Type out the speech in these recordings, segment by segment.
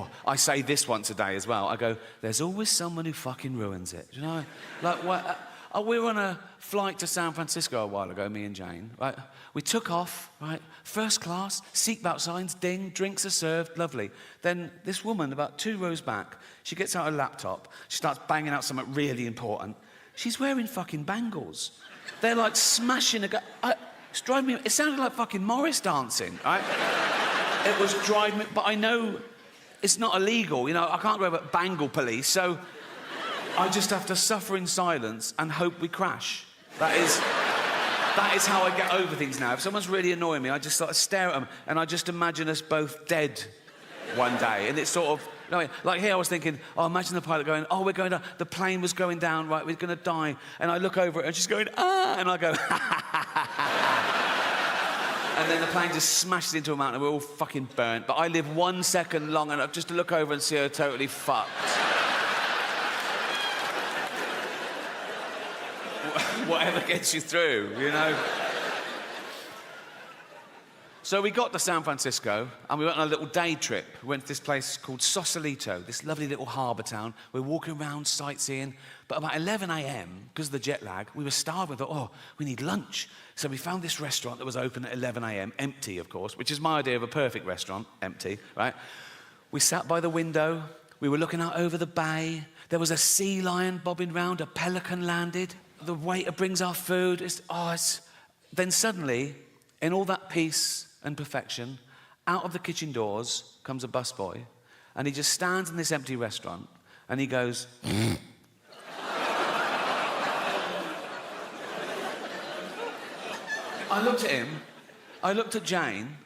oh, I say this once a day as well. I go, there's always someone who fucking ruins it. Do you know? Like, what? We were on a flight to San Francisco a while ago, me and Jane, right? We took off, right? First class, seatbelt signs, ding, drinks are served, lovely. Then this woman, about 2 rows back, she gets out her laptop, she starts banging out something really important. She's wearing fucking bangles. They're like smashing it's driving me, it sounded like fucking Morris dancing, right? It was driving me, but I know it's not illegal, you know, I can't go over bangle police, so I just have to suffer in silence and hope we crash. That is how I get over things now. If someone's really annoying me, I just sort of stare at them and I just imagine us both dead one day. And it's sort of, you know, like here I was thinking, oh, imagine the pilot going, oh, we're going to, the plane was going down, right, we're going to die. And I look over it and she's going, ah, and I go, ha, ha, ha, ha, ha. And then the plane just smashes into a mountain and we're all fucking burnt. But I live 1 second long enough just to look over and see her totally fucked. Whatever gets you through, you know? So we got to San Francisco and we went on a little day trip. We went to this place called Sausalito, this lovely little harbour town. We were walking around sightseeing, but about 11 a.m, because of the jet lag, we were starving. We thought, oh, we need lunch. So we found this restaurant that was open at 11 a.m, empty, of course, which is my idea of a perfect restaurant, empty, right? We sat by the window, we were looking out over the bay. There was a sea lion bobbing round, a pelican landed. The waiter brings our food. Then suddenly, in all that peace and perfection, out of the kitchen doors comes a busboy, and he just stands in this empty restaurant, and he goes, I looked at him, I looked at Jane.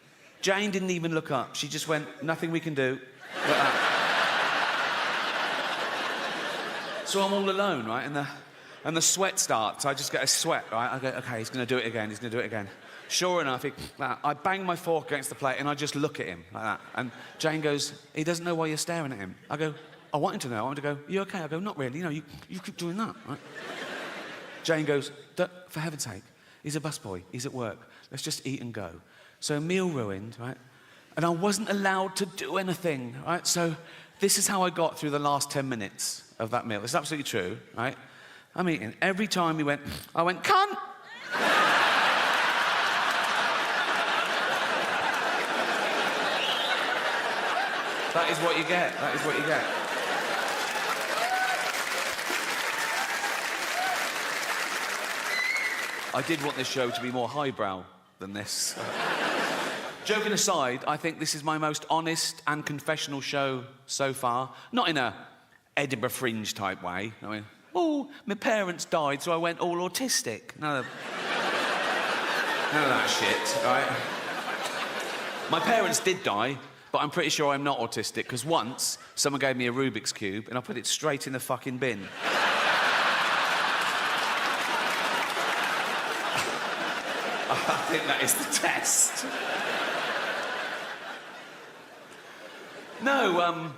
Jane didn't even look up. She just went, nothing we can do. Like that. So I'm all alone, right? And the sweat starts. I just get a sweat, right? I go, okay, he's going to do it again. He's going to do it again. Sure enough, I bang my fork against the plate and I just look at him like that. And Jane goes, he doesn't know why you're staring at him. I go, I want him to know. I want him to go, you okay? I go, not really. You know, you keep doing that, right? Jane goes, for heaven's sake, he's a busboy. He's at work. Let's just eat and go. So meal ruined, right? And I wasn't allowed to do anything, right? So this is how I got through the last 10 minutes of that meal. It's absolutely true, right? I'm eating. Every time he went, I went, cunt! That is what you get. That is what you get. I did want this show to be more highbrow than this. Joking aside, I think this is my most honest and confessional show so far. Not in a Edinburgh Fringe type way. I mean, oh, my parents died, so I went all autistic. None of that shit, right? My parents did die, but I'm pretty sure I'm not autistic, because once someone gave me a Rubik's Cube and I put it straight in the fucking bin. I think that is the test. No,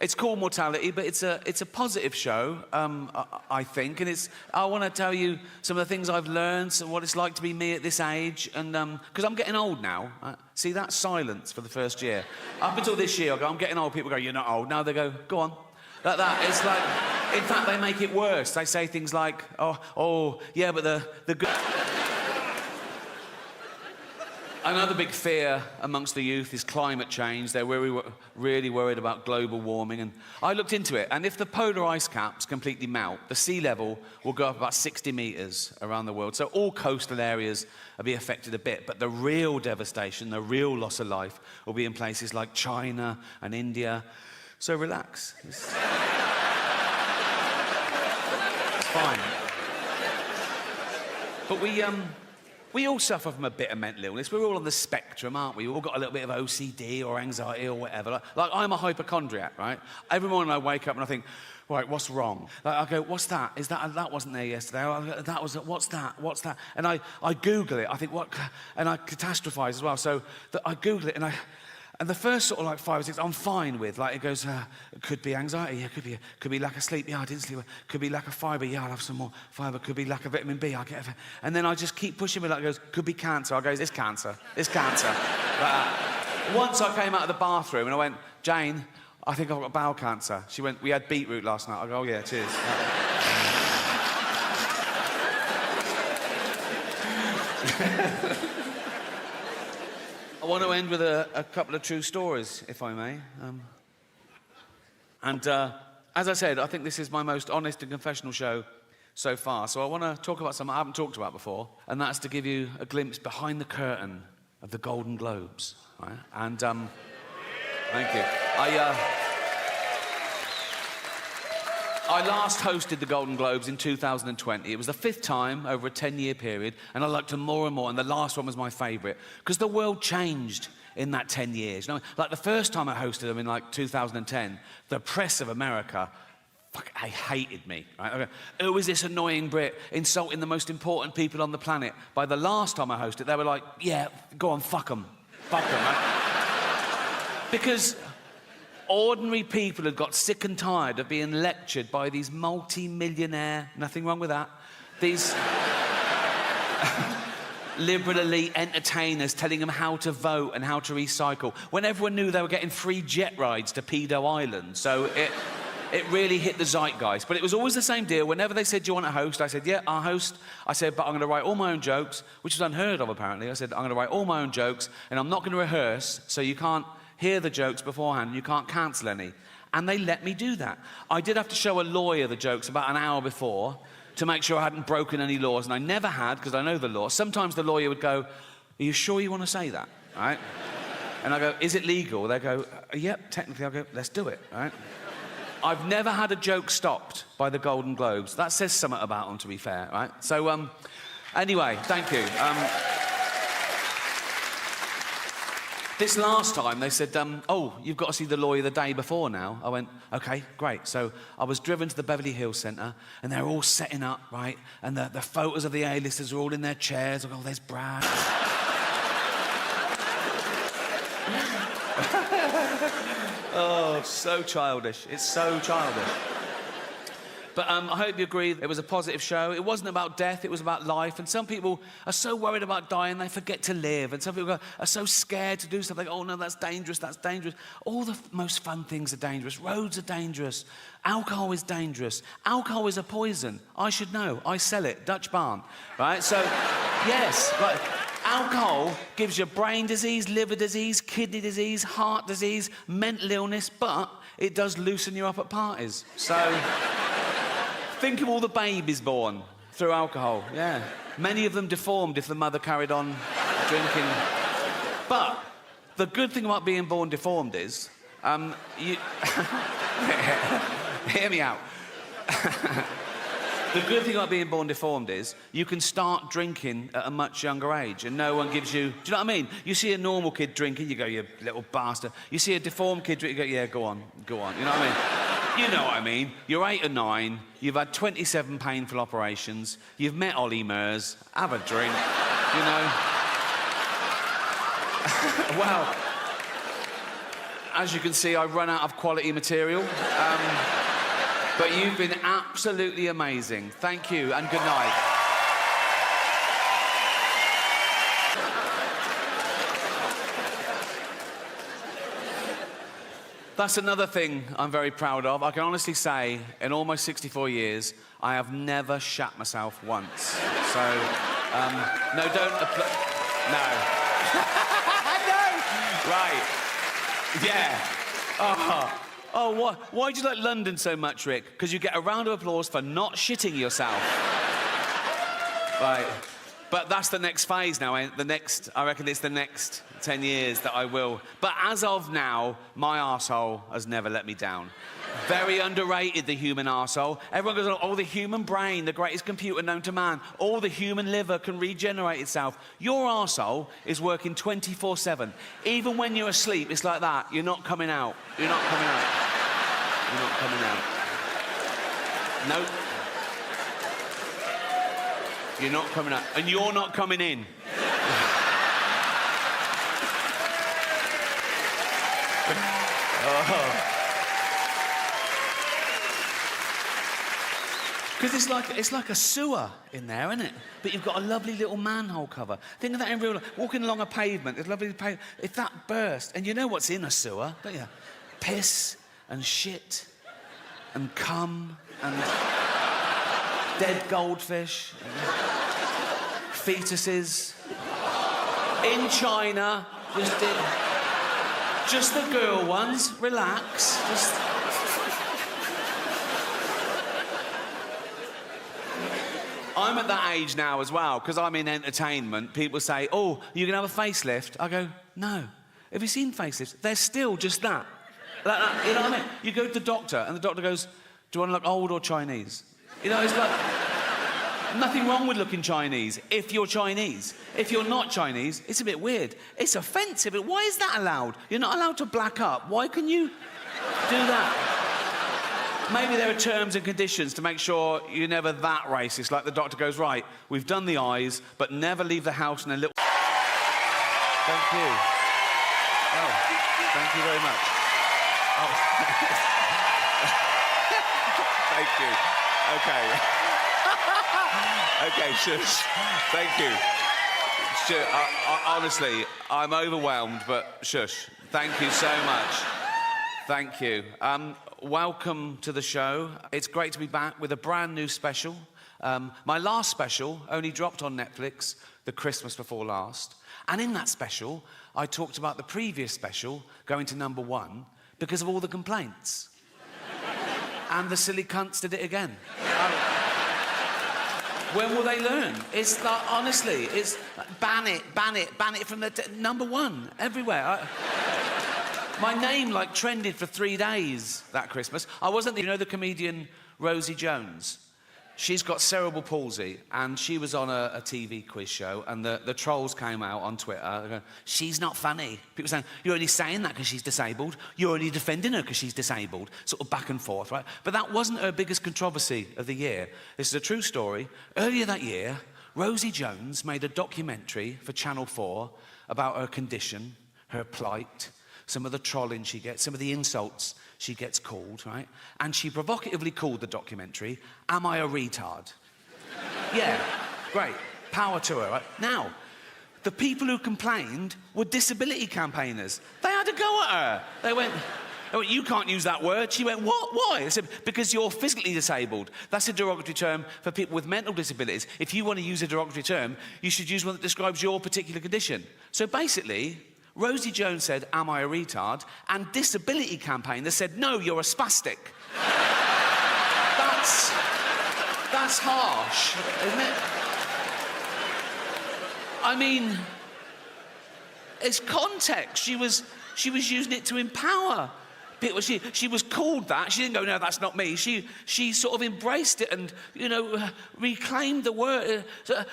it's called Mortality, but it's a positive show, I think, and I want to tell you some of the things I've learned and what it's like to be me at this age, and because I'm getting old now. See, that silence for the first year. Up until this year, I go, I'm getting old. People go, you're not old. Now they go, go on. Like that. It's like, in fact, they make it worse. They say things like, oh, yeah, but the good. Another big fear amongst the youth is climate change. They're really worried about global warming. And I looked into it, and if the polar ice caps completely melt, the sea level will go up about 60 metres around the world. So all coastal areas will be affected a bit, but the real devastation, the real loss of life, will be in places like China and India. So relax. It's fine. But we all suffer from a bit of mental illness. We're all on the spectrum, aren't we? We've all got a little bit of OCD or anxiety or whatever. Like I'm a hypochondriac, right? Every morning I wake up and I think, right, what's wrong? Like, I go, what's that? That wasn't there yesterday. What's that? And I Google it. I think, what? And I catastrophize as well. So I Google it and the first sort of like 5 or 6, I'm fine with. Like it goes, it could be anxiety, yeah, could be lack of sleep, yeah, I didn't sleep. Could be lack of fibre, yeah, I'll have some more fibre. Could be lack of vitamin B, I'll get it. And then I just keep pushing me. Like it goes, could be cancer. I go, it's cancer. It's cancer. Like that. Once I came out of the bathroom and I went, Jane, I think I've got bowel cancer. She went, we had beetroot last night. I go, oh yeah, cheers. I want to end with a couple of true stories, if I may. As I said, I think this is my most honest and confessional show so far. So I want to talk about something I haven't talked about before, and that's to give you a glimpse behind the curtain of the Golden Globes. Right? And thank you. I last hosted the Golden Globes in 2020. It was the 5th time over a 10-year period, and I liked them more and more, and the last one was my favourite, because the world changed in that 10 years. You know, like the first time I hosted them in like 2010, the press of America, they hated me. Right? Who is this annoying Brit insulting the most important people on the planet? By the last time I hosted, they were like, yeah, go on, fuck them. Fuck them, right? Because ordinary people had got sick and tired of being lectured by these multi-millionaire, nothing wrong with that, these liberal elite entertainers telling them how to vote and how to recycle, when everyone knew they were getting free jet rides to Pedo Island. So it really hit the zeitgeist. But it was always the same deal. Whenever they said, do you want to host? I said, yeah, I'll host. I said, but I'm going to write all my own jokes, which is unheard of, apparently. I said, I'm going to write all my own jokes, and I'm not going to rehearse, so you can't hear the jokes beforehand, you can't cancel any. And they let me do that. I did have to show a lawyer the jokes about an hour before to make sure I hadn't broken any laws, and I never had, because I know the law. Sometimes the lawyer would go, are you sure you want to say that? Right? And I go, is it legal? They go, yep, technically. I go, let's do it. Right? I've never had a joke stopped by the Golden Globes. That says something about them, to be fair, right? So, anyway, thank you. This last time, they said, oh, you've got to see the lawyer the day before now. I went, OK, great. So I was driven to the Beverly Hills Centre, and they're all setting up, right? And the photos of the A-listers are all in their chairs. I go, oh, there's Brad. Oh, so childish. It's so childish. But I hope you agree it was a positive show. It wasn't about death, it was about life. And some people are so worried about dying, they forget to live. And some people are so scared to do something. Oh, no, that's dangerous, that's dangerous. All the most fun things are dangerous. Roads are dangerous. Alcohol is dangerous. Alcohol is a poison. I should know. I sell it. Dutch barn. Right? So, yes. Right. Alcohol gives you brain disease, liver disease, kidney disease, heart disease, mental illness, but it does loosen you up at parties. So... think of all the babies born through alcohol, yeah. Many of them deformed if the mother carried on drinking. But the good thing about being born deformed is, you... Hear me out. The good thing about being born deformed is you can start drinking at a much younger age and no one gives you... Do you know what I mean? You see a normal kid drinking, you go, you little bastard. You see a deformed kid drinking, you go, yeah, go on. You know what I mean? You know what I mean. You're 8 or 9, you've had 27 painful operations, you've met Ollie Murs, have a drink, you know. Well, as you can see, I've run out of quality material. But you've been absolutely amazing. Thank you, and good night. That's another thing I'm very proud of. I can honestly say, in almost 64 years, I have never shat myself once. So, no, don't no. No! Right. Yeah. Oh, why do you like London so much, Rick? Because you get a round of applause for not shitting yourself. Right. But that's the next phase now. I reckon it's the next 10 years that I will. But as of now, my arsehole has never let me down. Very underrated, the human arsehole. Everyone goes, oh, the human brain, the greatest computer known to man. All the human liver can regenerate itself. Your arsehole is working 24/7. Even when you're asleep, it's like that. You're not coming out. You're not coming out. You're not coming out. Nope. You're not coming out. And you're not coming in. Because it's like a sewer in there, isn't it? But you've got a lovely little manhole cover. Think of that in real life. Walking along a pavement, it's lovely pavement. If that burst, and you know what's in a sewer, don't you? Piss and shit and cum and dead goldfish and fetuses in China. Just the girl ones. Relax. I'm at that age now as well, because I'm in entertainment. People say, oh, you can have a facelift. I go, no. Have you seen facelifts? They're still just that. Like that. You know what I mean? You go to the doctor, and the doctor goes, do you want to look old or Chinese? You know, it's like, nothing wrong with looking Chinese if you're Chinese. If you're not Chinese, it's a bit weird. It's offensive. Why is that allowed? You're not allowed to black up. Why can you do that? Maybe there are terms and conditions to make sure you're never that racist. Like the doctor goes, right, we've done the eyes, but never leave the house in a little... Thank you. Oh, thank you very much. Oh. Thank you. Okay. Okay, shush. Thank you. Honestly, I'm overwhelmed, but shush. Thank you so much. Thank you. Welcome to the show. It's great to be back with a brand new special. My last special only dropped on Netflix the Christmas before last. And in that special, I talked about the previous special going to #1 because of all the complaints. And the silly cunts did it again. When will they learn? It's like, honestly, it's like, ban it from the #1 everywhere. My name, like, trended for 3 days that Christmas. I wasn't the... You know the comedian Rosie Jones? She's got cerebral palsy, and she was on a TV quiz show, and the trolls came out on Twitter going, she's not funny. People saying, you're only saying that because she's disabled. You're only defending her because she's disabled. Sort of back and forth, right? But that wasn't her biggest controversy of the year. This is a true story. Earlier that year, Rosie Jones made a documentary for Channel 4 about her condition, her plight, some of the trolling she gets, some of the insults she gets called, right? And she provocatively called the documentary, Am I a Retard? Yeah, great. Power to her, right? Now, the people who complained were disability campaigners. They had a go at her. They went, you can't use that word. She went, what? Why? I said, because you're physically disabled. That's a derogatory term for people with mental disabilities. If you want to use a derogatory term, you should use one that describes your particular condition. So basically, Rosie Jones said, am I a retard? And disability campaigners said, no, you're a spastic. That's harsh, isn't it? I mean, it's context. She was using it to empower people. She was called that. She didn't go, no, that's not me. She sort of embraced it and, you know, reclaimed the word.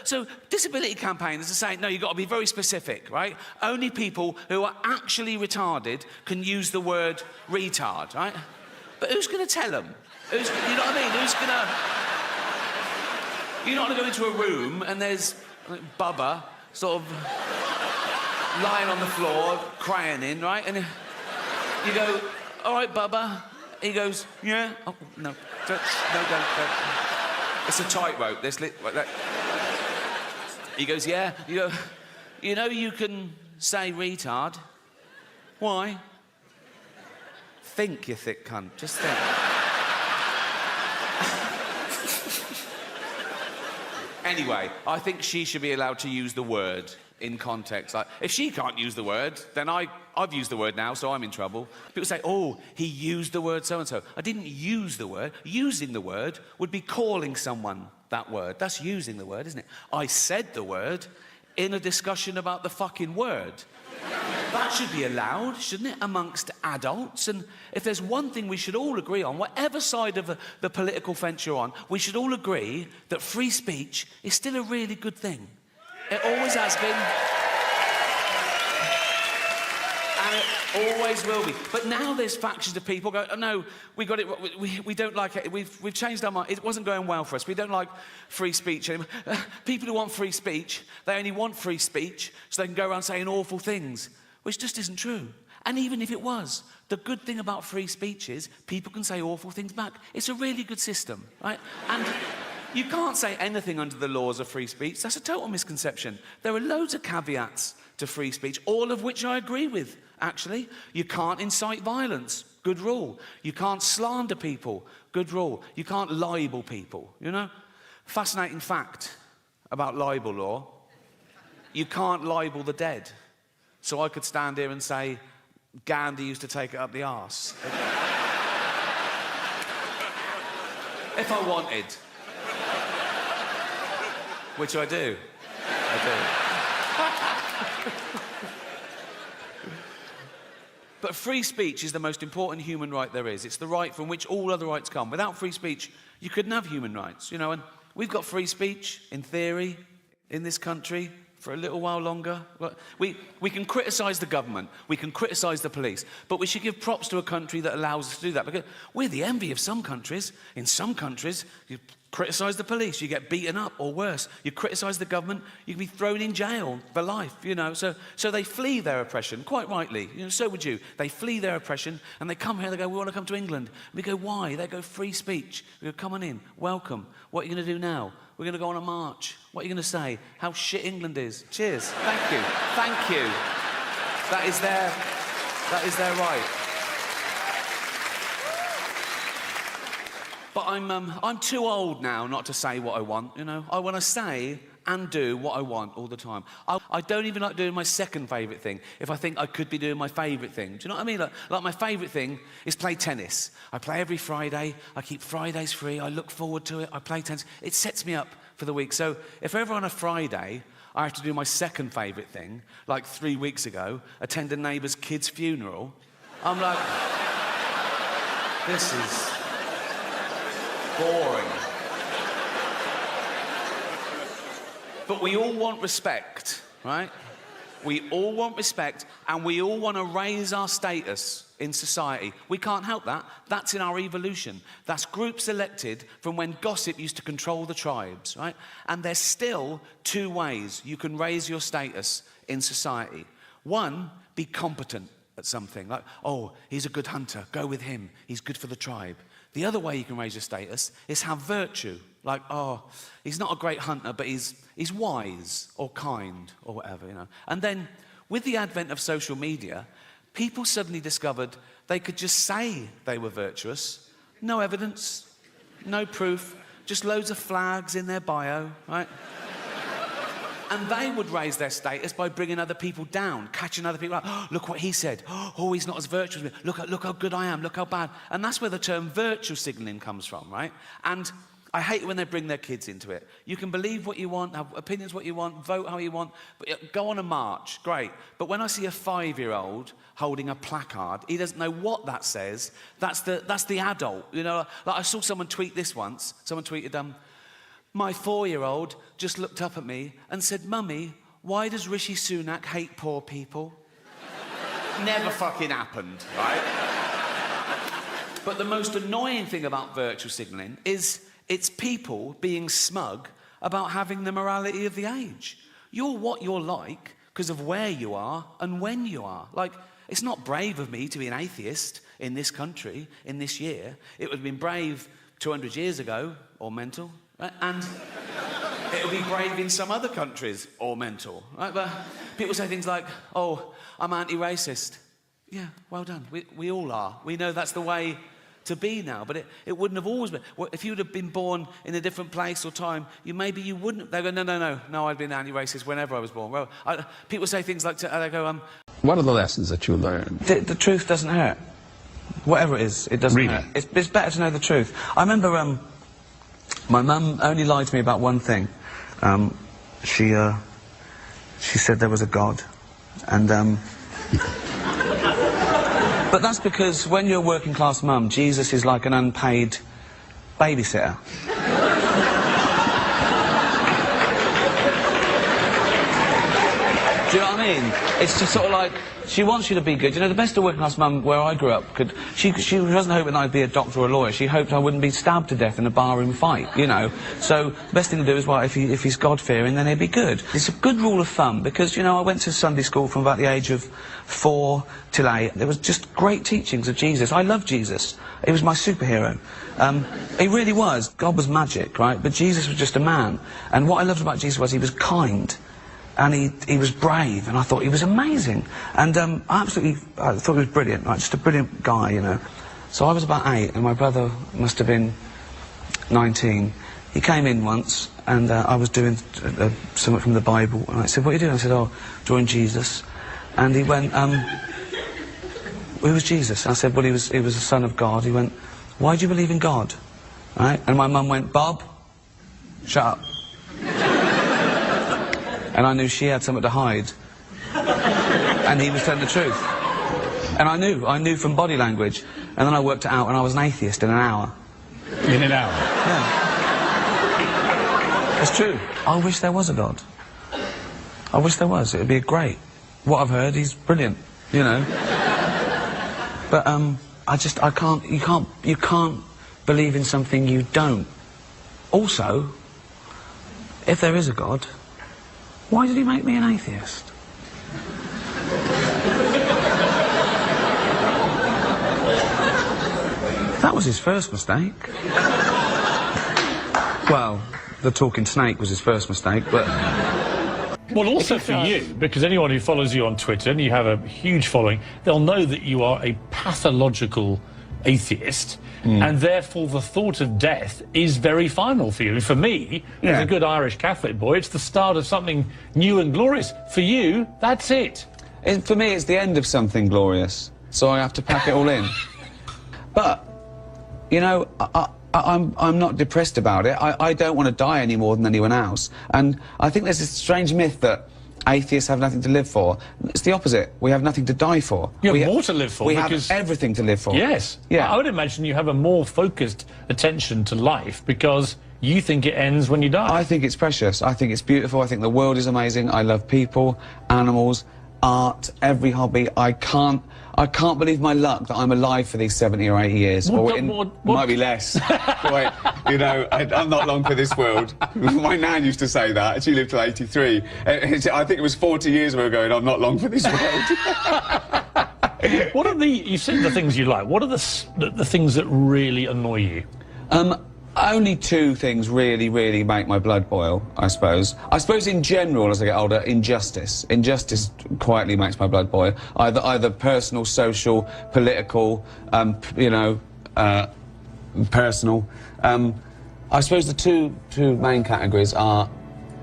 So disability campaigners are saying, no, you've got to be very specific, right? Only people who are actually retarded can use the word retard, right? But who's going to tell them? You know what I mean? You're not going to go into a room and there's Bubba sort of lying on the floor, crying, right? And you go, all right, Bubba. He goes, yeah. Oh, no. Don't. It's a tightrope. He goes, yeah. You go, you know you can say retard. Why? Think, you thick cunt. Just think. Anyway, I think she should be allowed to use the word in context. Like, if she can't use the word, then I've used the word now, so I'm in trouble. People say, oh, he used the word so-and-so. I didn't use the word. Using the word would be calling someone that word. That's using the word, isn't it? I said the word in a discussion about the fucking word. That should be allowed, shouldn't it, amongst adults? And if there's one thing we should all agree on, whatever side of the political fence you're on, we should all agree that free speech is still a really good thing. It always has been. And it always will be. But now there's factions of people go, oh, no, we got it, we don't like it, we've changed our mind, it wasn't going well for us, we don't like free speech anymore. People who want free speech, they only want free speech so they can go around saying awful things, which just isn't true. And even if it was, the good thing about free speech is people can say awful things back. It's a really good system, right? And you can't say anything under the laws of free speech. That's a total misconception. There are loads of caveats to free speech, all of which I agree with. actually. You can't incite violence. Good rule. You can't slander people. Good rule. You can't libel people, you know? Fascinating fact about libel law. You can't libel the dead. So I could stand here and say, Gandhi used to take it up the arse. If I wanted. Which I do. But free speech is the most important human right there is. It's the right from which all other rights come. Without free speech, you couldn't have human rights, you know, and we've got free speech, in theory, in this country, for a little while longer. We can criticise the government, we can criticise the police, but we should give props to a country that allows us to do that, because we're the envy of some countries. In some countries, you criticise the police, you get beaten up, or worse. You criticise the government, you can be thrown in jail for life, you know. So they flee their oppression, quite rightly. You know, so would you. They flee their oppression, and they come here, they go, we want to come to England. We go, why? They go, free speech. We go, come on in, welcome. What are you going to do now? We're going to go on a march. What are you going to say? How shit England is. Cheers. Thank you. Thank you. That is their right. But I'm too old now not to say what I want, you know. I want to say and do what I want all the time. I don't even like doing my second favourite thing if I think I could be doing my favourite thing. Do you know what I mean? Like my favourite thing is play tennis. I play every Friday. I keep Fridays free. I look forward to it. I play tennis. It sets me up for the week. So if ever on a Friday I have to do my second favourite thing, like 3 weeks ago, attend a neighbour's kid's funeral, I'm like, this is boring. But we all want respect, right? We all want respect, and we all want to raise our status in society. We can't help that. That's in our evolution. That's groups elected from when gossip used to control the tribes, right? And there's still 2 ways you can raise your status in society. One, be competent at something. Like, oh, he's a good hunter. Go with him. He's good for the tribe. The other way you can raise your status is have virtue. Like, oh, he's not a great hunter, but he's wise or kind or whatever, you know. And then, with the advent of social media, people suddenly discovered they could just say they were virtuous. No evidence, no proof, just loads of flags in their bio, right? And they would raise their status by bringing other people down, catching other people out. Oh, look what he said. Oh, he's not as virtuous as me. Look how good I am. Look how bad. And that's where the term virtue signalling comes from, right? And I hate it when they bring their kids into it. You can believe what you want, have opinions what you want, vote how you want, but go on a march, great. But when I see a 5-year-old holding a placard, he doesn't know what that says. That's the adult, you know. Like I saw someone tweet this once. Someone tweeted, my 4-year-old just looked up at me and said, Mummy, why does Rishi Sunak hate poor people? Never fucking happened, right? But the most annoying thing about virtue signalling is it's people being smug about having the morality of the age. You're what you're like because of where you are and when you are. Like, it's not brave of me to be an atheist in this country, in this year. It would have been brave 200 years ago, or mental. Right? And it'll be brave in some other countries, or mental, right? But people say things like, oh, I'm anti-racist. Yeah, well done. We all are. We know that's the way to be now, but it wouldn't have always been. Well, if you'd have been born in a different place or time, maybe you wouldn't. They go, no, I'd been anti-racist whenever I was born. Well, people say things like, they go, What are the lessons that you learned? The truth doesn't hurt. Whatever it is, it doesn't hurt. It's better to know the truth. I remember, my mum only lied to me about one thing. She said there was a God, and but that's because when you're a working class mum, Jesus is like an unpaid babysitter. Do you know what I mean? It's just sort of like, she wants you to be good. You know, the best of working class mum where I grew up she wasn't hoping I'd be a doctor or a lawyer. She hoped I wouldn't be stabbed to death in a barroom fight, you know. So the best thing to do is, well, if he's God-fearing, then he'd be good. It's a good rule of thumb because, you know, I went to Sunday school from about the age of 4 till 8. There was just great teachings of Jesus. I loved Jesus. He was my superhero. He really was. God was magic, right? But Jesus was just a man. And what I loved about Jesus was he was kind. and he was brave, and I thought he was amazing. And I thought he was brilliant, like, just a brilliant guy, you know. So I was about 8, and my brother must have been 19. He came in once, and I was doing something from the Bible, and I said, "What are you doing?" I said, "Oh, drawing Jesus." And he went, "Who was Jesus?" I said, "Well, he was the Son of God." He went, "Why do you believe in God?" Right? And my mum went, "Bob, shut up." And I knew she had something to hide. And he was telling the truth. And I knew from body language. And then I worked it out, and I was an atheist in an hour. In an hour? Yeah. It's true. I wish there was a God. I wish there was. It would be great. What I've heard, he's brilliant, you know. But you can't believe in something you don't. Also, if there is a God, why did he make me an atheist? That was his first mistake. Well, the talking snake was his first mistake, but... Well, also for you, because anyone who follows you on Twitter, and you have a huge following, they'll know that you are a pathological atheist, and therefore the thought of death is very final for you. And for me, as a good Irish Catholic boy, it's the start of something new and glorious. For you, that's it. For me, it's the end of something glorious, so I have to pack it all in. But, you know, I'm not depressed about it. I don't want to die any more than anyone else. And I think there's this strange myth that atheists have nothing to live for. It's the opposite. We have nothing to die for. You have more to live for. We have everything to live for. Yes. Yeah. I would imagine you have a more focused attention to life because you think it ends when you die. I think it's precious. I think it's beautiful. I think the world is amazing. I love people, animals, art, every hobby. I can't believe my luck that I'm alive for these 70 or 80 years. Might be less. Wait, you know, I'm not long for this world. My nan used to say that. She lived till 83. I think it was 40 years we were going, I'm not long for this world. What are you said the things you like. What are the things that really annoy you? Only two things really, really make my blood boil, I suppose. I suppose in general, as I get older, injustice. Injustice quietly makes my blood boil. Either personal, social, political, you know, personal. I suppose the two main categories are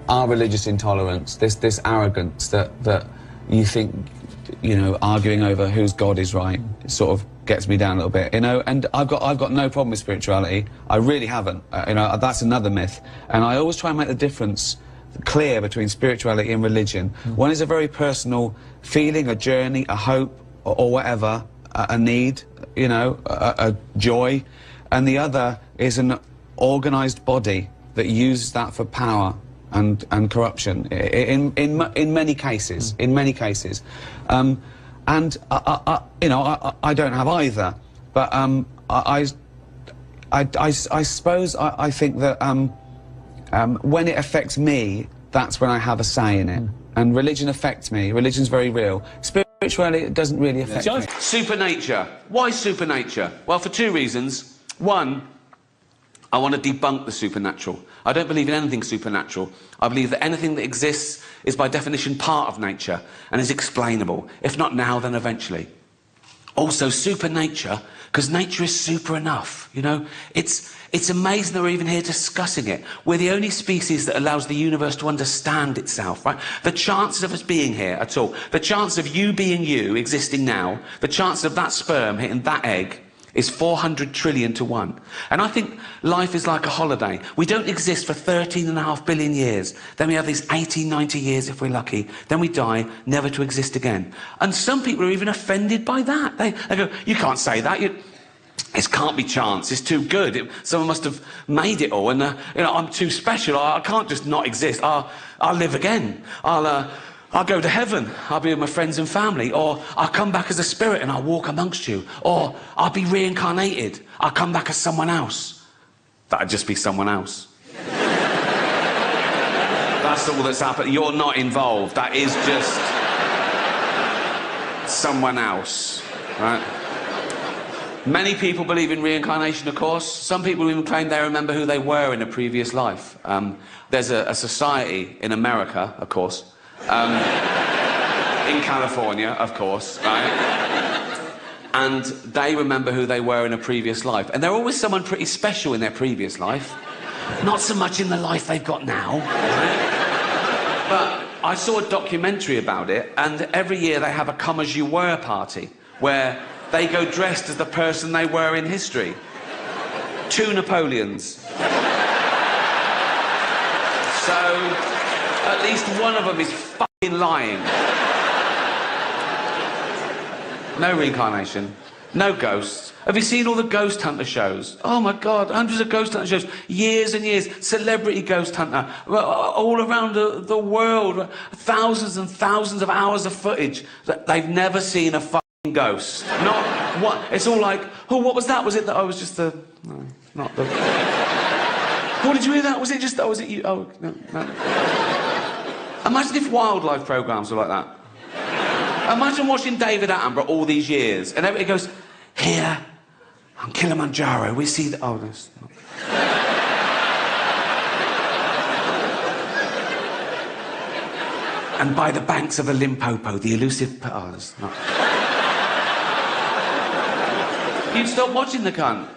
religious intolerance, this arrogance that you think, you know, arguing over whose God is right, sort of gets me down a little bit, you know. And I've got no problem with spirituality. I really haven't. You know, that's another myth. And I always try and make the difference clear between spirituality and religion. One is a very personal feeling, a journey, a hope, or whatever, a need, you know, a joy. And the other is an organised body that uses that for power and corruption in many cases. In many cases. And you know, I don't have either, but I suppose I think that when it affects me, that's when I have a say in it. And religion affects me. Religion's very real. Spirituality, it doesn't really affect me. Supernature. Why supernature? Well, for two reasons. One, I want to debunk the supernatural. I don't believe in anything supernatural. I believe that anything that exists is by definition part of nature and is explainable. If not now, then eventually. Also, supernature, because nature is super enough, you know. It's amazing that we're even here discussing it. We're the only species that allows the universe to understand itself, right? The chances of us being here at all, the chance of you being you, existing now, the chance of that sperm hitting that egg, is 400 trillion to 1. And I think life is like a holiday. We don't exist for 13.5 billion years. Then we have these 80, 90 years if we're lucky. Then we die, never to exist again. And some people are even offended by that. They go, you can't say that. It can't be chance. It's too good. Someone must have made it all. And, you know, I'm too special. I can't just not exist. I'll live again. I'll go to heaven, I'll be with my friends and family, or I'll come back as a spirit and I'll walk amongst you, or I'll be reincarnated, I'll come back as someone else. That'd just be someone else. That's all that's happened. You're not involved. That is just someone else, right? Many people believe in reincarnation, of course. Some people even claim they remember who they were in a previous life. There's a society in America, of course, in California, of course, right? And they remember who they were in a previous life. And they're always someone pretty special in their previous life. Not so much in the life they've got now, right? But I saw a documentary about it, and every year they have a come as you were party, where they go dressed as the person they were in history. 2 Napoleons. So, at least one of them is fucking lying. No reincarnation, no ghosts. Have you seen all the ghost hunter shows? Oh my God, hundreds of ghost hunter shows, years and years. Celebrity ghost hunter, all around the world, thousands and thousands of hours of footage. They've never seen a fucking ghost. Not what, it's all like, oh, what was that? Was it that I was just the, no, not the... Oh, did you hear that? Was it just, oh, was it you? Oh, no, no. Imagine if wildlife programmes were like that. Imagine watching David Attenborough all these years, and everybody goes, here, on Kilimanjaro, we see the... Oh, that's not... And by the banks of the Limpopo, the elusive... Oh, that's not... You'd stop watching the cunt.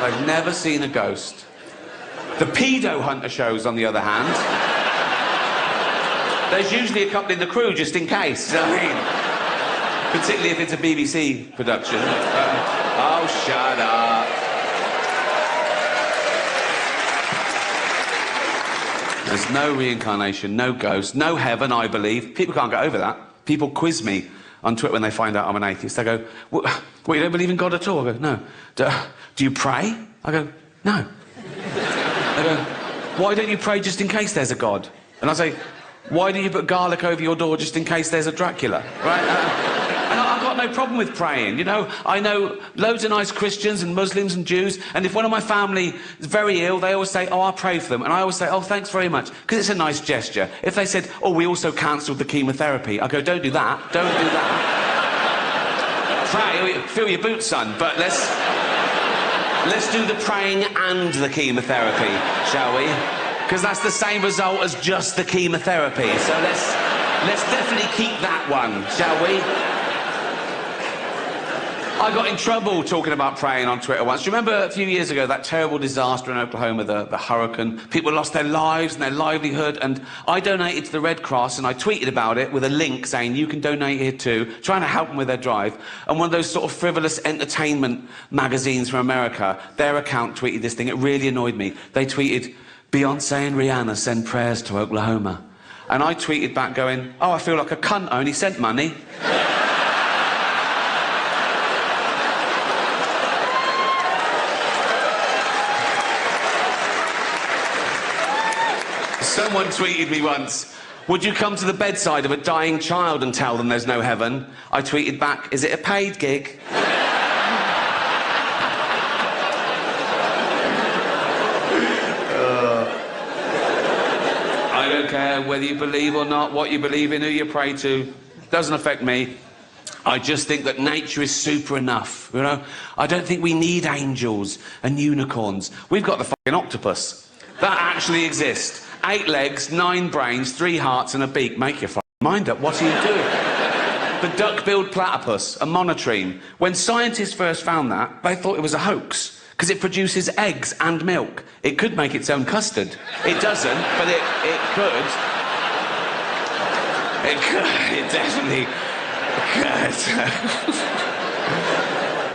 I've never seen a ghost. The pedo hunter shows, on the other hand, there's usually a couple in the crew just in case, you know what I mean? Particularly if it's a BBC production. Oh, shut up. There's no reincarnation, no ghost, no heaven, I believe. People can't get over that. People quiz me on Twitter when they find out I'm an atheist. They go, what, you don't believe in God at all? I go, no. Do you pray? I go, no. They go, why don't you pray just in case there's a God? And I say, why do you put garlic over your door just in case there's a Dracula? Right? And I've got no problem with praying, you know. I know loads of nice Christians and Muslims and Jews, and if one of my family is very ill, they always say, oh, I'll pray for them. And I always say, oh, thanks very much, because it's a nice gesture. If they said, oh, we also cancelled the chemotherapy, I go, don't do that, don't do that. Pray, fill your boots, son, but let's do the praying and the chemotherapy, shall we? Because that's the same result as just the chemotherapy. So let's definitely keep that one, shall we? I got in trouble talking about praying on Twitter once. Do you remember a few years ago that terrible disaster in Oklahoma, the hurricane? People lost their lives and their livelihood, and I donated to the Red Cross, and I tweeted about it with a link saying you can donate here too, trying to help them with their drive. And one of those sort of frivolous entertainment magazines from America, their account tweeted this thing. It really annoyed me. They tweeted, Beyonce and Rihanna send prayers to Oklahoma. And I tweeted back going, oh, I feel like a cunt, I only sent money. Someone tweeted me once, would you come to the bedside of a dying child and tell them there's no heaven? I tweeted back, is it a paid gig? I don't care whether you believe or not, what you believe in, who you pray to. Doesn't affect me. I just think that nature is super enough, you know? I don't think we need angels and unicorns. We've got the fucking octopus. That actually exists. 8 legs, 9 brains, 3 hearts and a beak. Make your fucking mind up. What are you doing? The duck-billed platypus, a monotreme. When scientists first found that, they thought it was a hoax, because it produces eggs and milk. It could make its own custard. It doesn't, but it could. It could. It definitely could.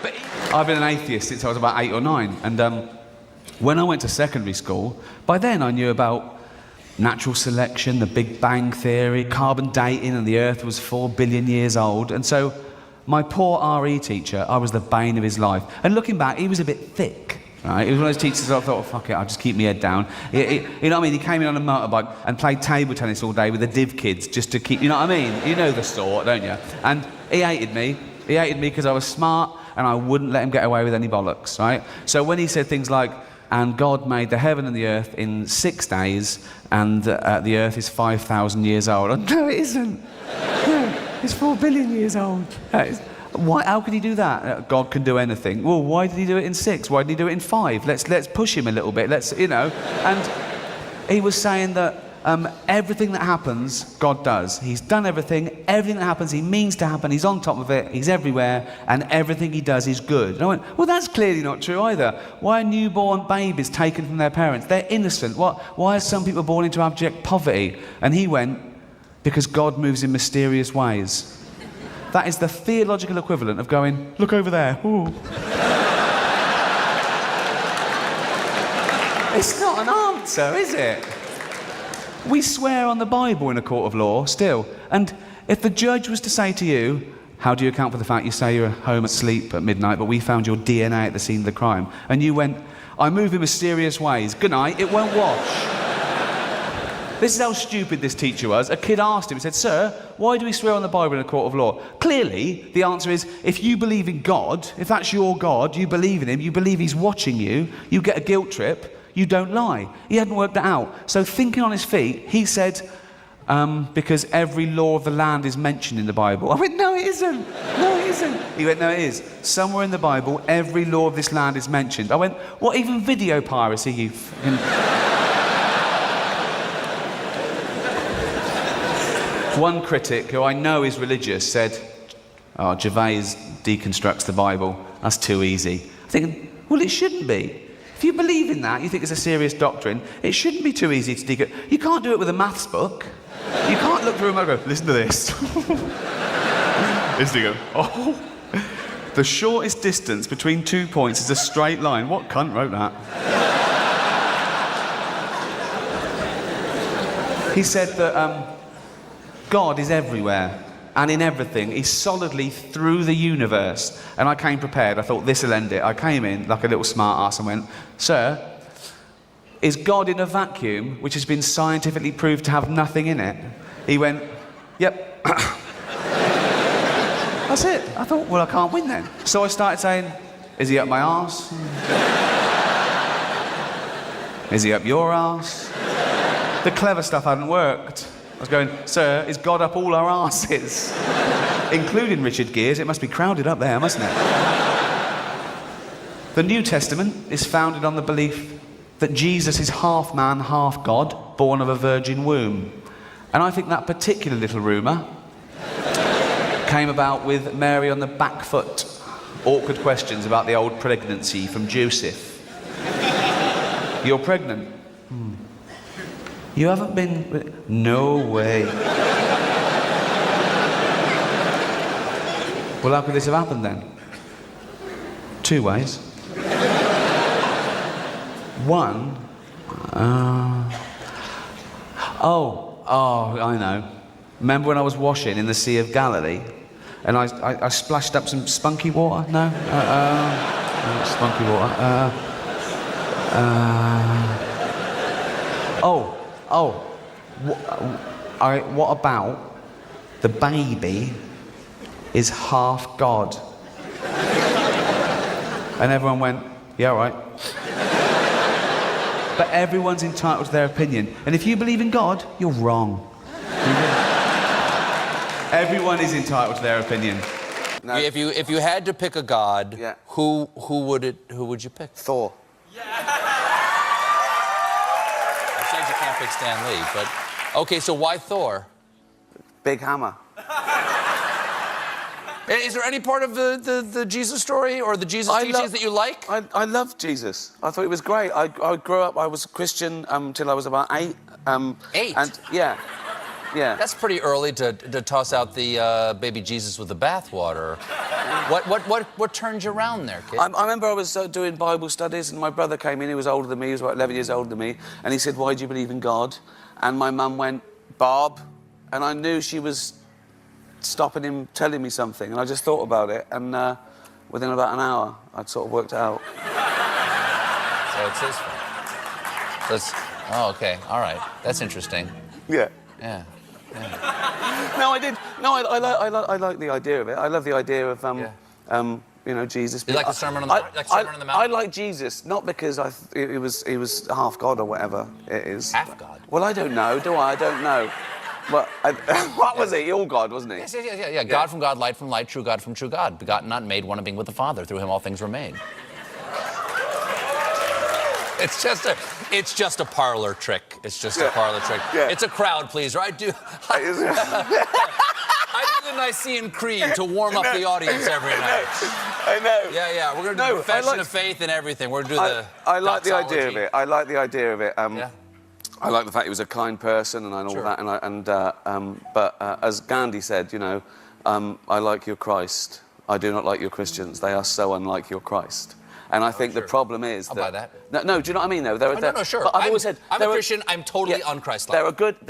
But I've been an atheist since I was about 8 or 9, and when I went to secondary school, by then I knew about natural selection, the Big Bang Theory, carbon dating, and the Earth was 4 billion years old. And so my poor RE teacher, I was the bane of his life. And looking back, he was a bit thick, right? He was one of those teachers that I thought, oh, fuck it, I'll just keep my head down. You know what I mean? He came in on a motorbike and played table tennis all day with the div kids just to keep, you know what I mean? You know the sort, don't you? And he hated me. He hated me because I was smart and I wouldn't let him get away with any bollocks, right? So when he said things like, and God made the heaven and the earth in 6 days, and the earth is 5,000 years old. No, it isn't. No, it's 4 billion years old. Why? How could he do that? God can do anything. Well, why did he do it in 6? Why did he do it in 5? Let's push him a little bit. Let's, you know. And he was saying that everything that happens, God does. He's done everything. Everything that happens, he means to happen. He's on top of it. He's everywhere. And everything he does is good. And I went, well, that's clearly not true either. Why are newborn babies taken from their parents? They're innocent. Why are some people born into abject poverty? And he went, because God moves in mysterious ways. That is the theological equivalent of going, look over there. Ooh. It's not an answer, is it? We swear on the Bible in a court of law, still. And if the judge was to say to you, how do you account for the fact you say you're home asleep at midnight, but we found your DNA at the scene of the crime, and you went, I move in mysterious ways, good night, it won't wash. This is how stupid this teacher was. A kid asked him, he said, sir, why do we swear on the Bible in a court of law? Clearly, the answer is, if you believe in God, if that's your God, you believe in him, you believe he's watching you, you get a guilt trip, you don't lie. He hadn't worked that out. So thinking on his feet, he said, because every law of the land is mentioned in the Bible. I went, no, it isn't. No, it isn't. He went, no, it is. Somewhere in the Bible, every law of this land is mentioned. I went, what, even video piracy, you fucking... One critic, who I know is religious, said, oh, Gervais deconstructs the Bible. That's too easy. I'm thinking, well, it shouldn't be. If you believe in that, you think it's a serious doctrine, it shouldn't be too easy to deconstruct. You can't do it with a maths book. You can't look through a mug and go, listen to this. Listen to go, oh. The shortest distance between 2 points is a straight line. What cunt wrote that? He said that God is everywhere and in everything. He's solidly through the universe. And I came prepared. I thought, this'll end it. I came in like a little smart ass and went, sir, is God in a vacuum which has been scientifically proved to have nothing in it? He went, yep. That's it. I thought, well, I can't win then. So I started saying, is he up my arse? Is he up your arse? The clever stuff hadn't worked. I was going, sir, is God up all our arses? Including Richard Gere's. It must be crowded up there, mustn't it? The New Testament is founded on the belief that Jesus is half man, half God, born of a virgin womb. And I think that particular little rumour came about with Mary on the back foot. Awkward questions about the old pregnancy from Joseph. You're pregnant? You haven't been... No way. Well, how could this have happened then? 2 ways. One... Oh, I know. Remember when I was washing in the Sea of Galilee? And I splashed up some spunky water? No? No, spunky water. What about the baby is half God? And everyone went, yeah, all right. But everyone's entitled to their opinion. And if you believe in God, you're wrong. Everyone is entitled to their opinion. No. If you had to pick a god, yeah. who would you pick? Thor. I said you can't pick Stan Lee, but okay. So why Thor? Big hammer. Is there any part of the Jesus story or the Jesus teachings that you like? I love Jesus. I thought it was great. I grew up, I was Christian till I was about 8. 8? And yeah. That's pretty early to toss out the baby Jesus with the bathwater. What turned you around there, kid? I remember I was doing Bible studies and my brother came in, he was older than me, he was about 11 years older than me, and he said, why do you believe in God? And my mum went, Bob, and I knew she was stopping him, telling me something, and I just thought about it, and within about an hour, I'd sort of worked it out. So it's his fault. Oh, okay, all right. That's interesting. Yeah. Yeah. No, I did. No, I like the idea of it. I love the idea of, you know, Jesus. You like the Sermon on the Mount? I like Jesus, not because he was half God or whatever it is. Half God? Well, I don't know, do I? I don't know. But what was he? All God, wasn't he? Yeah. God from God, light from light, true God from true God. Begotten, not made, one of being with the Father. Through him all things were made. It's just a parlor trick. It's just a parlor trick. Yeah. It's a crowd pleaser. I do the Nicene Creed to warm up the audience every night. I know. Yeah. We're going to do profession of faith and everything. We're going to do the I like the idea of doxology. it. I like the idea of it. Yeah. I like the fact he was a kind person and all Sure. that. But as Gandhi said, you know, I like your Christ. I do not like your Christians. They are so unlike your Christ. And I think the problem is I'll buy that. No, do you know what I mean? Though No, sure. But I've always said I'm a Christian. I'm totally un-Christ-like. There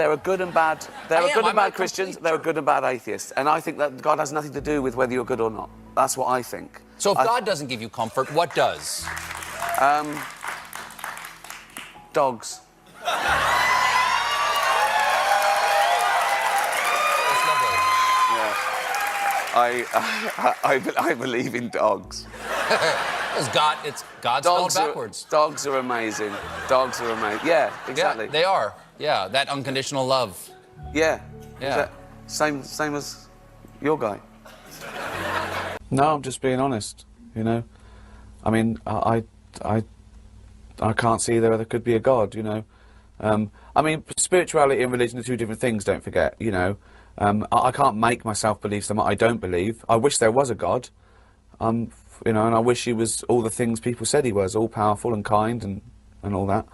are good and bad. There are good and bad Christians. complete- There are good and bad atheists. And I think that God has nothing to do with whether you're good or not. That's what I think. So if God doesn't give you comfort, what does? Dogs. I believe in dogs. It's God spelled backwards. Dogs are amazing. Dogs are amazing. Yeah, exactly. Yeah, they are. Yeah, that unconditional love. Yeah. Yeah. Same as your guy. No, I'm just being honest. You know, I mean, I can't see there could be a God. You know, I mean, spirituality and religion are two different things. Don't forget. You know, I can't make myself believe something I don't believe. I wish there was a God. You know, and I wish he was all the things people said he was, all powerful and kind and all that.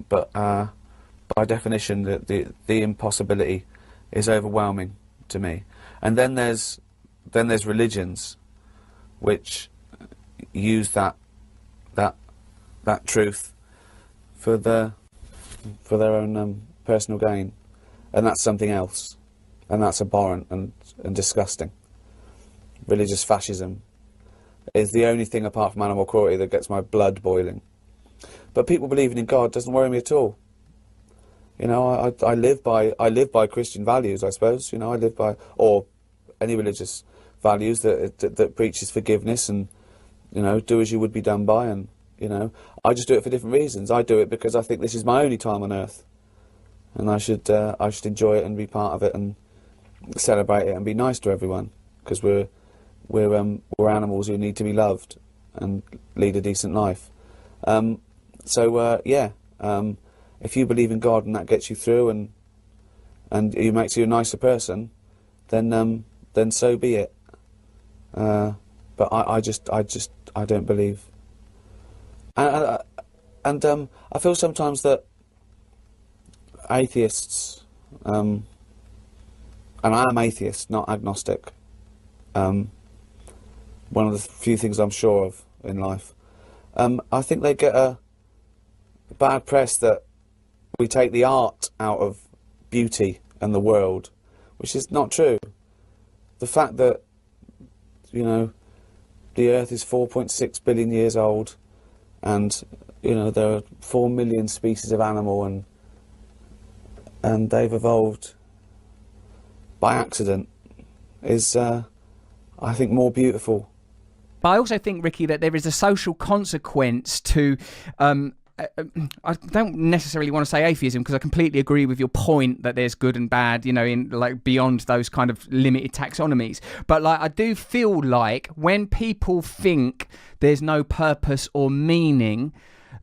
But by definition, the impossibility is overwhelming to me. And then there's religions which use that truth for their own personal gain, and that's something else, and that's abhorrent and disgusting. Religious fascism is the only thing apart from animal cruelty that gets my blood boiling. But people believing in God doesn't worry me at all. You know, I live by Christian values, I suppose. You know, I live by, or any religious values that preaches forgiveness and, you know, do as you would be done by. And, you know, I just do it for different reasons. I do it because I think this is my only time on earth, and I should enjoy it and be part of it and celebrate it and be nice to everyone, because we're animals who need to be loved and lead a decent life. If you believe in God and that gets you through and he makes you a nicer person, then so be it. But I don't believe. And I feel sometimes that atheists, and I am atheist, not agnostic. One of the few things I'm sure of in life. I think they get a bad press that we take the art out of beauty and the world, which is not true. The fact that, you know, the Earth is 4.6 billion years old, and, you know, there are 4 million species of animal, and they've evolved by accident, is, I think, more beautiful. But I also think, Ricky, that there is a social consequence to I don't necessarily want to say atheism, because I completely agree with your point that there's good and bad, you know, in like beyond those kind of limited taxonomies. But like, I do feel like when people think there's no purpose or meaning,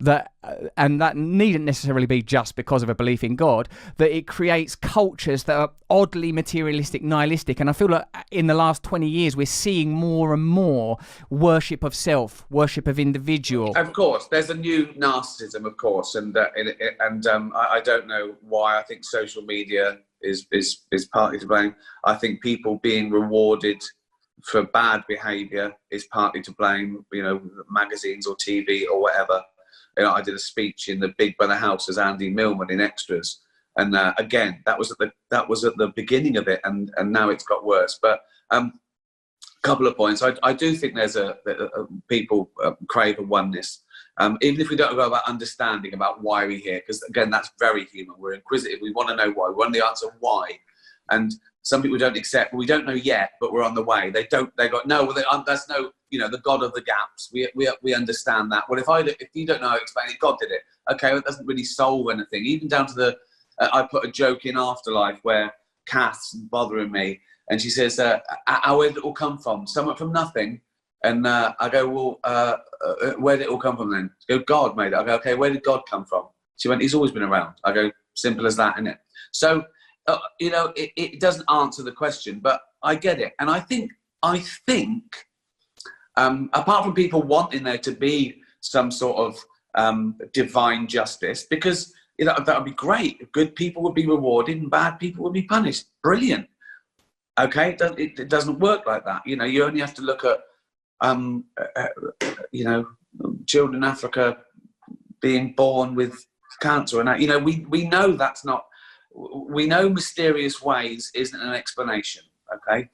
that and that needn't necessarily be just because of a belief in God, that it creates cultures that are oddly materialistic, nihilistic. And I feel like in the last 20 years we're seeing more and more worship of self, worship of individual. Of course, there's a new narcissism, of course, and I don't know why. I think social media is partly to blame. I think people being rewarded for bad behaviour is partly to blame. You know, magazines or TV or whatever. You know, I did a speech in the Big Brother house as Andy Millman in Extras, and again, that was at the beginning of it, and now it's got worse. But couple of points. I do think there's people crave a oneness, even if we don't go about understanding about why we're here, because again, that's very human. We're inquisitive. We want to know why. We want the answer why, and some people don't accept. We don't know yet, but we're on the way. They got no. Well, that's no. You know, the God of the gaps. We understand that. Well, if you don't know how to explain it, God did it. Okay, well, it doesn't really solve anything. Even down to the, I put a joke in Afterlife where Kath's bothering me, and she says, "Where did it all come from? Somewhere from nothing." And I go, well, where did it all come from then? She go, God made it. I go, okay, where did God come from? She went, he's always been around. I go, simple as that, innit? So, you know, it doesn't answer the question, but I get it. And I think, apart from people wanting there to be some sort of divine justice, because you know, that would be great. Good people would be rewarded and bad people would be punished. Brilliant. Okay, it doesn't work like that. You know, you only have to look at, you know, children in Africa being born with cancer, and you know, we know that's not. We know mysterious ways isn't an explanation. Okay,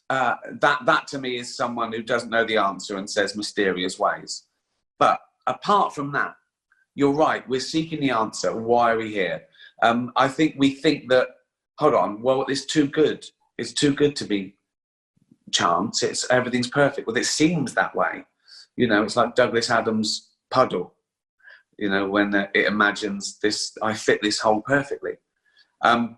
that to me is someone who doesn't know the answer and says mysterious ways. But apart from that, you're right. We're seeking the answer. Why are we here? I think we think that. Hold on. Well, it's too good. It's too good to be chance. Everything's perfect. Well, it seems that way. You know, it's like Douglas Adams' puddle. You know, when it imagines this, I fit this hole perfectly. But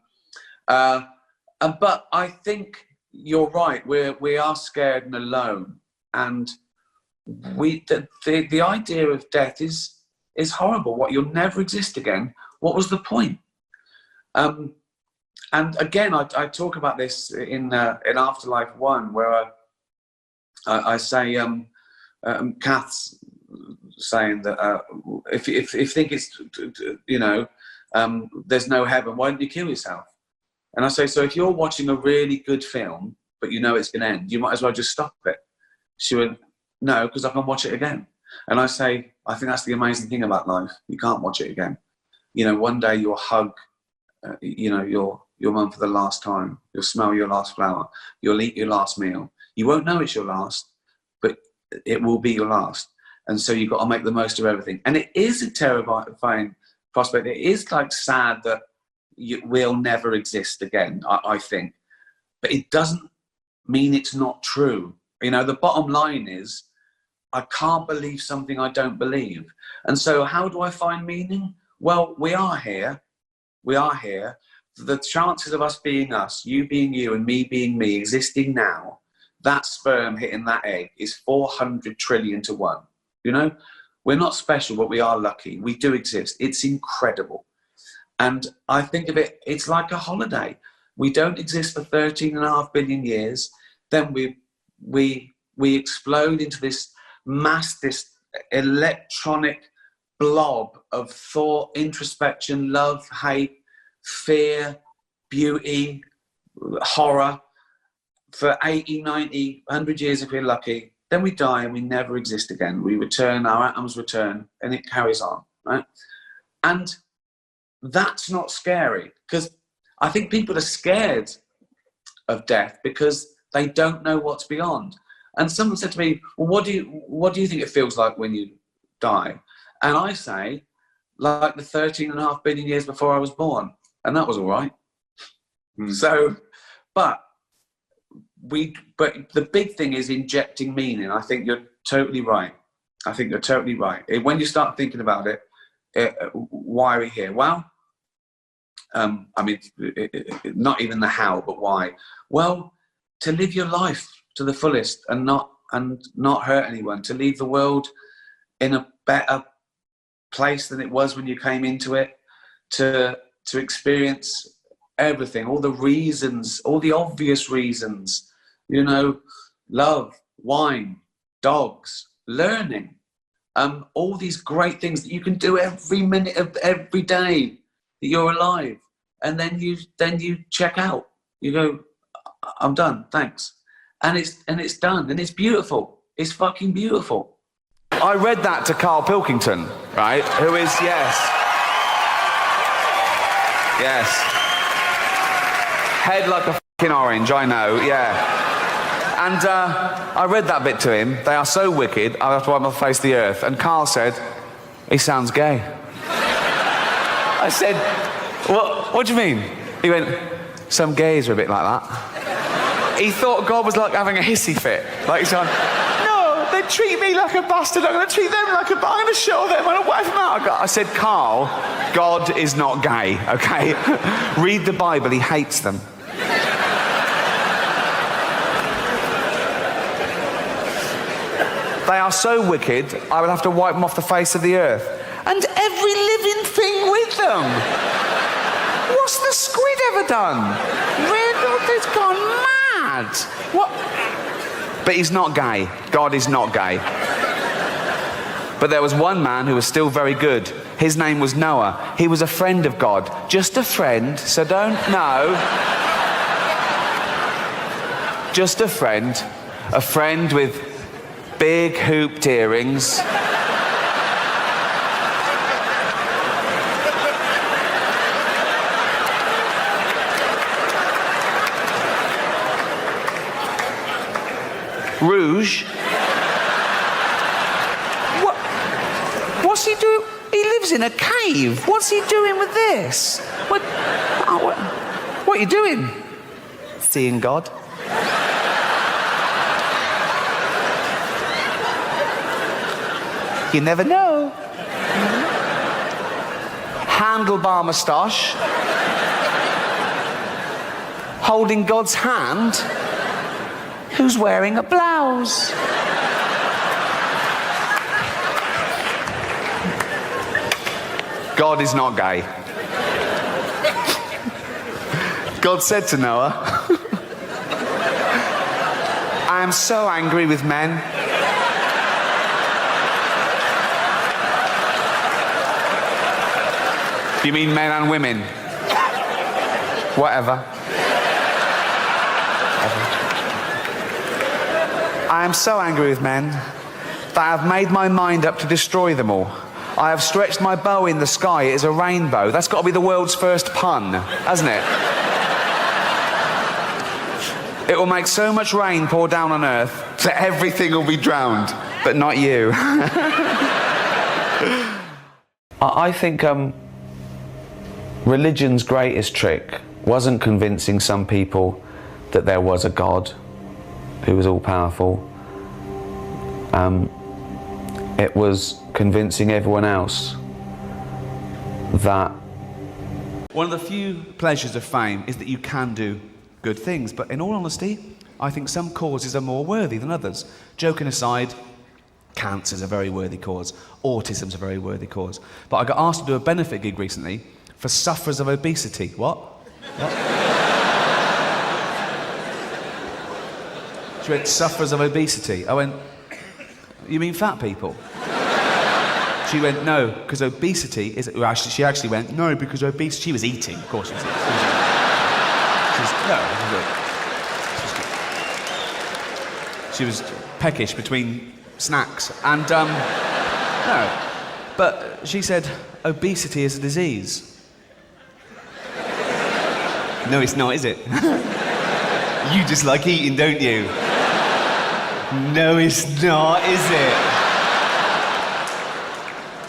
I think you're right. We are scared and alone, and the idea of death is horrible. What, you'll never exist again? What was the point? And again, I talk about this in Afterlife 1, where I say, Kath's saying that if you think it's, you know, there's no heaven, why don't you kill yourself? And I say, so if you're watching a really good film, but you know it's going to end, you might as well just stop it. She went, no, because I can watch it again. And I say, I think that's the amazing thing about life. You can't watch it again. You know, one day you'll hug, you know, your mum for the last time. You'll smell your last flower. You'll eat your last meal. You won't know it's your last, but it will be your last. And so you've got to make the most of everything. And it is a terrifying prospect. It is like sad that we'll never exist again, I think. But it doesn't mean it's not true. You know, the bottom line is, I can't believe something I don't believe. And so how do I find meaning? Well, we are here. We are here. The chances of us being us, you being you and me being me, existing now, that sperm hitting that egg is 400 trillion to 1. You know, we're not special, but we are lucky. We do exist. It's incredible. And I think of it, it's like a holiday. We don't exist for 13.5 billion years. Then we explode into this mass, this electronic blob of thought, introspection, love, hate, fear, beauty, horror, for 80, 90, 100 years if we're lucky. Then we die and we never exist again. We return, our atoms return, and it carries on, right? And that's not scary, because I think people are scared of death because they don't know what's beyond. And someone said to me, well, what do you think it feels like when you die? And I say, like the 13.5 billion years before I was born. And that was all right. So, but the big thing is injecting meaning. I think you're totally right. I think you're totally right. When you start thinking about it, why are we here? Well, I mean, not even the how, but why. Well, to live your life to the fullest and not hurt anyone, to leave the world in a better place than it was when you came into it, to experience everything, all the reasons, all the obvious reasons, you know, love, wine, dogs, learning, all these great things that you can do every minute of every day that you're alive. And then you check out. You go, I'm done, thanks. And it's done, and it's beautiful. It's fucking beautiful. I read that to Carl Pilkington, right? Who is, yes, head like a fucking orange, I know, yeah. And I read that bit to him. They are so wicked, I have to wipe my face to the earth. And Carl said, he sounds gay. I said, what do you mean? He went, some gays are a bit like that. He thought God was like having a hissy fit. Like he's going, no, they treat me like a bastard, I'm going to treat them like a bastard, I'm going to show them, I'm going to wipe them out. I said, Carl, God is not gay, okay? Read the Bible, he hates them. they are so wicked, I will have to wipe them off the face of the earth. And every living thing with them. What's the squid ever done? It's gone mad. What? But he's not gay. God is not gay. But there was one man who was still very good. His name was Noah. He was a friend of God. Just a friend, so don't know. Just a friend. A friend with big hooped earrings. Rouge. What's he doing? He lives in a cave. What's he doing with this? What are you doing? Seeing God. You never know. Handlebar moustache. Holding God's hand. Who's wearing a blouse? God is not gay. God said to Noah, I am so angry with men. You mean men and women? Whatever. I am so angry with men that I have made my mind up to destroy them all. I have stretched my bow in the sky. It is a rainbow. That's got to be the world's first pun, hasn't it? It will make so much rain pour down on earth that everything will be drowned, but not you. I think religion's greatest trick wasn't convincing some people that there was a God who was all-powerful. It was convincing everyone else that... One of the few pleasures of fame is that you can do good things, but in all honesty, I think some causes are more worthy than others. Joking aside, cancer's a very worthy cause. Autism's a very worthy cause. But I got asked to do a benefit gig recently for sufferers of obesity. What? She went, sufferers of obesity. I went, you mean fat people? She went, no, because obesity is... Well, she actually went, no, because obesity... She was eating, of course she was eating. She was peckish between snacks. And, no. But she said, obesity is a disease. No, it's not, is it? You just like eating, don't you? No, it's not, is it?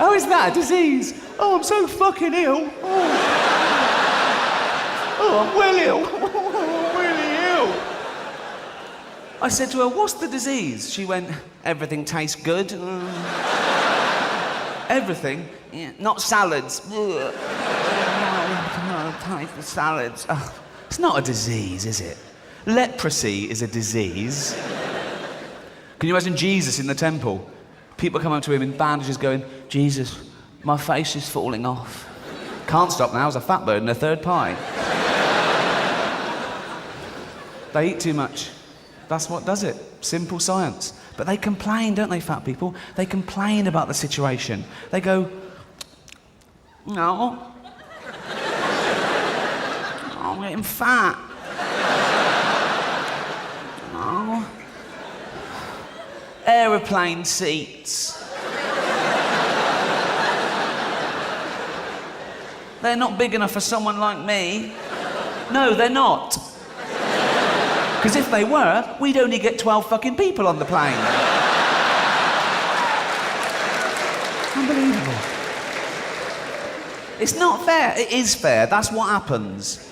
Oh, is that a disease? Oh, I'm so fucking ill. Oh, I'm well ill. I'm really ill. I said to her, what's the disease? She went, everything tastes good. Everything? Yeah, not salads. Salads. Oh, it's not a disease, is it? Leprosy is a disease. Can you imagine Jesus in the temple? People come up to him in bandages going, Jesus, my face is falling off. Can't stop now, it's a fat bird and a third pie. They eat too much. That's what does it. Simple science. But they complain, don't they, fat people? They complain about the situation. They go, no. I'm getting fat. No. Aeroplane seats. They're not big enough for someone like me. No, they're not. Because if they were, we'd only get 12 fucking people on the plane. Unbelievable. It's not fair. It is fair. That's what happens.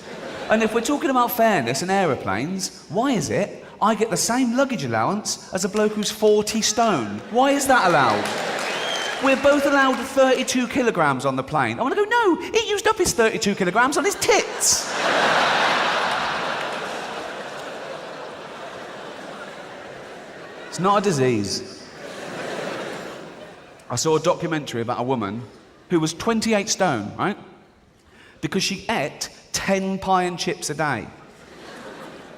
And if we're talking about fairness in aeroplanes, why is it I get the same luggage allowance as a bloke who's 40 stone? Why is that allowed? We're both allowed 32 kilograms on the plane. I want to go, no, he used up his 32 kilograms on his tits. It's not a disease. I saw a documentary about a woman who was 28 stone, right? Because she ate 10 pie and chips a day.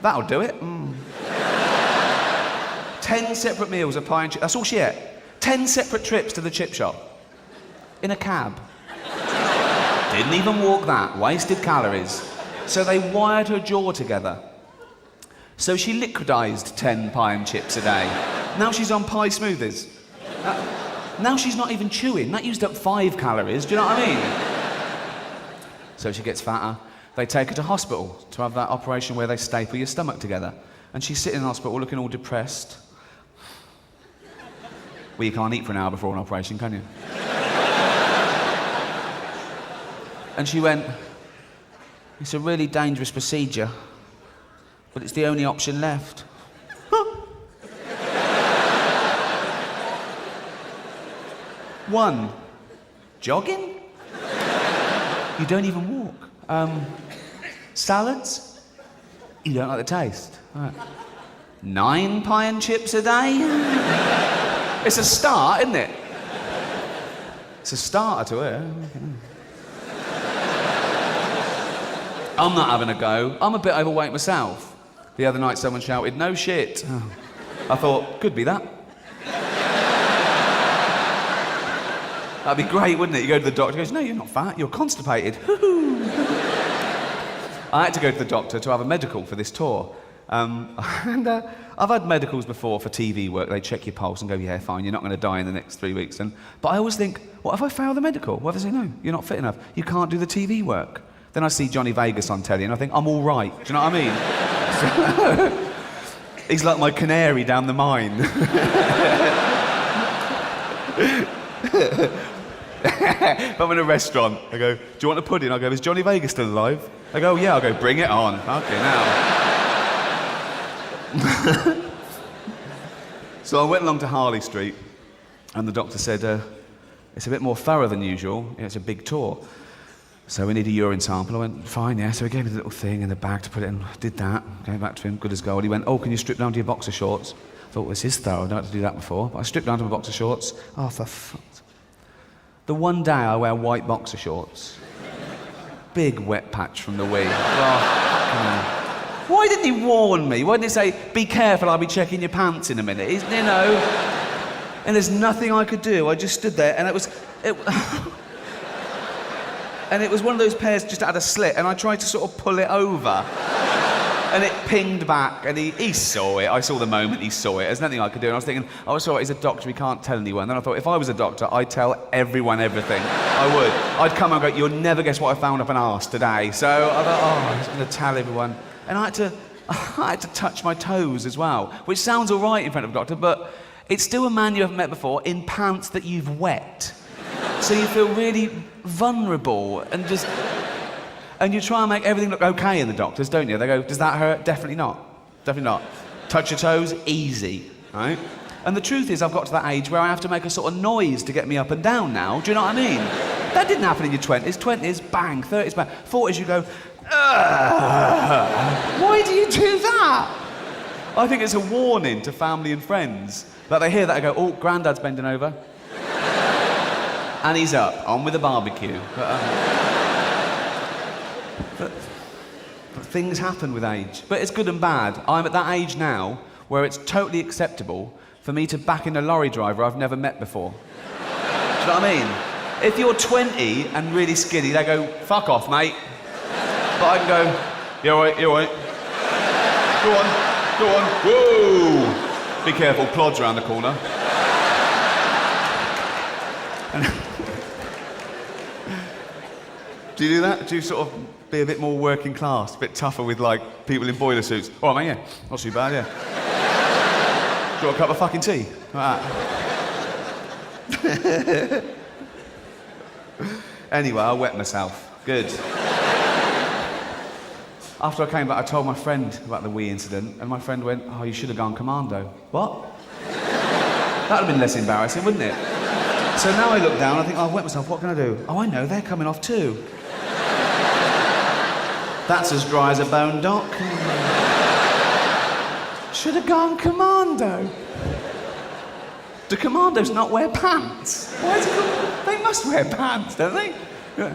That'll do it. 10 separate meals of pie and chips. That's all she ate. 10 separate trips to the chip shop. In a cab. Didn't even walk that. Wasted calories. So they wired her jaw together. So she liquidized 10 pie and chips a day. Now she's on pie smoothies. Now she's not even chewing. That used up 5 calories. Do you know what I mean? So she gets fatter. They take her to hospital to have that operation where they staple your stomach together. And she's sitting in hospital looking all depressed. Well, you can't eat for an hour before an operation, can you? And she went, it's a really dangerous procedure, but it's the only option left. One, jogging? You don't even walk. Salads? You don't like the taste. Right. 9 pie and chips a day? It's a start, isn't it? It's a starter to her. I'm not having a go. I'm a bit overweight myself. The other night someone shouted, no shit. Oh. I thought, could be that. That'd be great, wouldn't it? You go to the doctor, he goes, no, you're not fat, you're constipated. I had to go to the doctor to have a medical for this tour. I've had medicals before for TV work. They check your pulse and go, yeah, fine, you're not going to die in the next 3 weeks. But I always think, what if I fail the medical? What if they say, no, you're not fit enough, you can't do the TV work? Then I see Johnny Vegas on telly and I think, I'm all right. Do you know what I mean? He's like my canary down the mine. If I'm in a restaurant, I go, do you want a pudding? I go, is Johnny Vegas still alive? I go, yeah. I go, bring it on. Okay, now. So I went along to Harley Street and the doctor said, it's a bit more thorough than usual. Yeah, it's a big tour. So we need a urine sample. I went, fine, yeah. So he gave me the little thing in the bag to put it in. Did that. Came back to him, good as gold. He went, oh, can you strip down to your boxer shorts? I thought, this is thorough. I've not had to do that before. But I stripped down to my boxer shorts. Oh, for fuck. The one day I wear white boxer shorts. Big wet patch from the wee. Oh, why didn't he warn me? Why didn't he say, be careful, I'll be checking your pants in a minute? He's, you know. And there's nothing I could do. I just stood there and it was one of those pairs just had a slit and I tried to sort of pull it over. And it pinged back, and he saw it. I saw the moment he saw it. There's nothing I could do. And I was thinking, oh, it's all right, he's a doctor, he can't tell anyone. Then I thought, if I was a doctor, I'd tell everyone everything. I would. I'd come and go, you'll never guess what I found up an arse today. So I thought, oh, he's going to tell everyone. And I had to touch my toes as well, which sounds all right in front of a doctor, but it's still a man you haven't met before in pants that you've wet. So you feel really vulnerable and just... And you try and make everything look okay in the doctors, don't you? They go, does that hurt? Definitely not. Definitely not. Touch your toes? Easy, right? And the truth is, I've got to that age where I have to make a sort of noise to get me up and down now. Do you know what I mean? That didn't happen in your 20s. 20s, bang. 30s, bang. 40s, you go, ugh. Why do you do that? I think it's a warning to family and friends. That they hear that, I go, oh, Grandad's bending over. And he's up, on with the barbecue. But things happen with age. But it's good and bad. I'm at that age now where it's totally acceptable for me to back in a lorry driver I've never met before. Do you know what I mean? If you're 20 and really skinny, they go, fuck off, mate. But I can go, you're all right, you're all right. Go on. Whoa! Be careful, plods around the corner. Do you do that? Do you sort of be a bit more working class, a bit tougher with, like, people in boiler suits? Oh, man, yeah. Not too bad, yeah. Do you want a cup of fucking tea? Like that. Anyway, I wet myself. Good. After I came back, I told my friend about the wee incident, and my friend went, oh, you should have gone commando. What? That would have been less embarrassing, wouldn't it? So now I look down, I think, oh, I've wet myself, what can I do? Oh, I know, they're coming off too. That's as dry as a bone, Doc. Should have gone commando. Do commandos not wear pants? Why is it called... They must wear pants, don't they? Yeah.